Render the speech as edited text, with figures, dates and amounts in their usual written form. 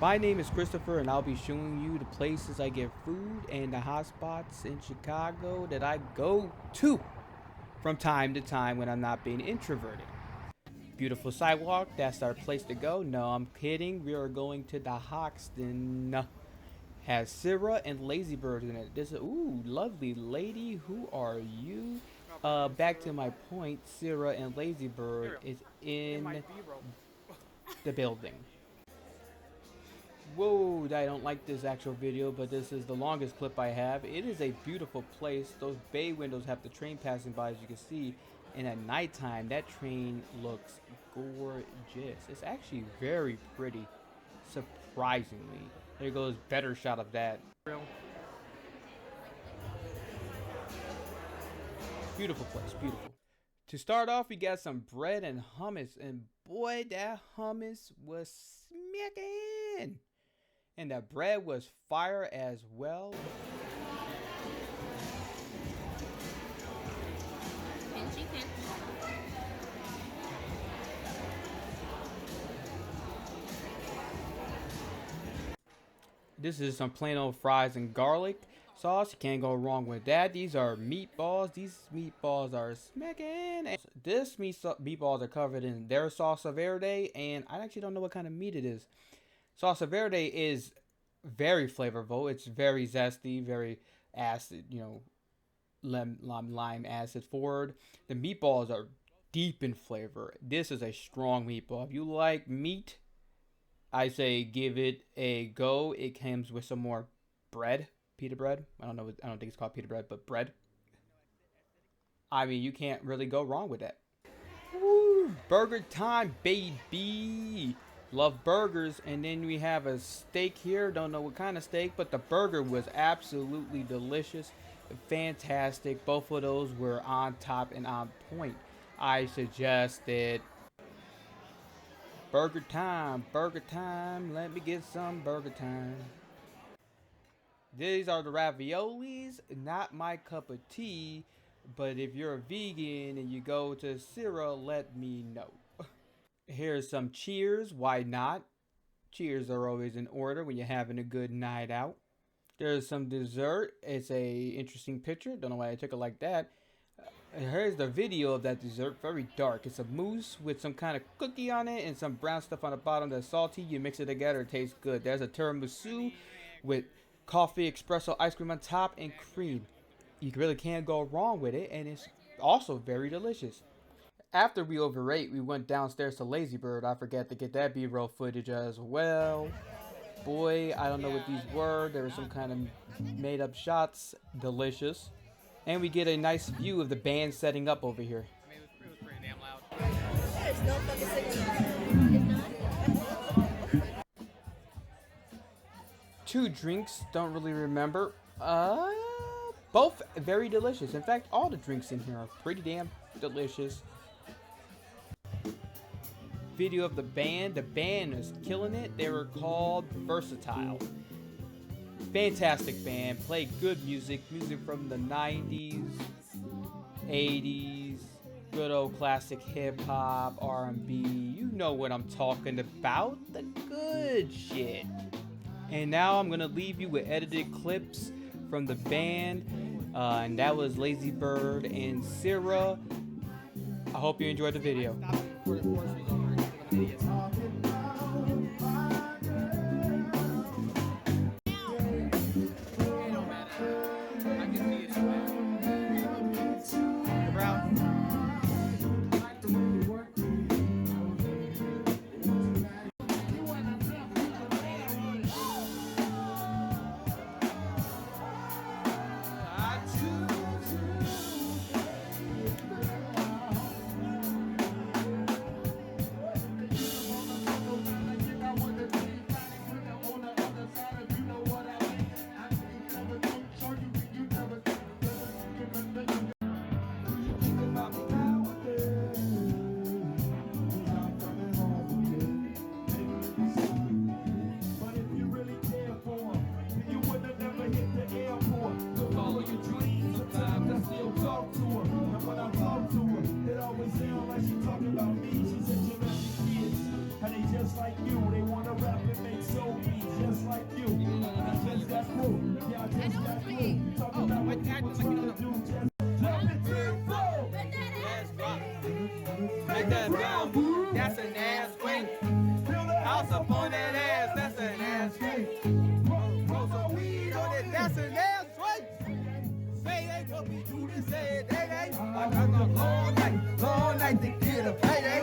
My name is Christopher, and I'll be showing you the places I get food and the hot spots in Chicago that I go to from time to time when I'm not being introverted. Beautiful sidewalk, that's our place to go. No, I'm kidding. We are going to the Hoxton. Has Cira and Lazy Bird in it. This is, ooh, lovely lady. Who are you? Back to my point, Cira and Lazy Bird is in the building. Whoa, I don't like this actual video, but this is the longest clip I have. It is a beautiful place. Those bay windows have the train passing by, as you can see. And at nighttime, that train looks gorgeous. It's actually very pretty, surprisingly. There goes better shot of that. Beautiful place, beautiful. To start off, we got some bread and hummus, and boy, that hummus was smacking. And the bread was fire as well. This is some plain old fries and garlic sauce. You can't go wrong with that. These are meatballs. These meatballs are smacking. And this meatballs are covered in their salsa verde, and I actually don't know what kind of meat it is. Salsa verde is very flavorful. It's very zesty, very acid, lime acid forward. The meatballs are deep in flavor. This is a strong meatball. If you like meat, I say give it a go. It comes with some more bread, pita bread. I don't know. I don't think it's called pita bread, but bread. I mean, you can't really go wrong with that. Woo, burger time, baby. Love burgers. And then we have a steak here. Don't know what kind of steak, but the burger was absolutely delicious. Fantastic. Both of those were on top and on point. I suggest it. Burger time, let me get some burger time. These are the raviolis, not my cup of tea, but if you're a vegan and you go to Cira, let me know. Here's some cheers, why not? Cheers are always in order when you're having a good night out. There's some dessert. It's a interesting picture, don't know why I took it like that. Here's the video of that dessert, very dark. It's a mousse with some kind of cookie on it and some brown stuff on the bottom that's salty. You mix it together, it tastes good. There's a tiramisu with coffee, espresso, ice cream on top, and cream. You really can't go wrong with it, and it's also very delicious. After we overate, we went downstairs to Lazy Bird. I forgot to get that B-roll footage as well. Boy, I don't know what these were. There were some kind of made-up shots. Delicious. And we get a nice view of the band setting up over here. It was pretty damn loud. There's no fucking signal. Two drinks, don't really remember. Both very delicious. In fact, all the drinks in here are pretty damn delicious. Video of the band. The band is killing it. They were called Versatile. Fantastic band, play good music from the 90s, 80s, good old classic hip-hop, R&B, you know what I'm talking about, the good shit. And now I'm gonna leave you with edited clips from the band, and that was Lazy Bird and Cira. I hope you enjoyed the video. Oh, but acting like you don't know. Let's rock. Make that boom. That's an ass swing. House up on that ass. That's an ass swing. Roll some weed on it. That's an ass swing. Say they gonna be do this, say they ain't. I got a long night to get a payday.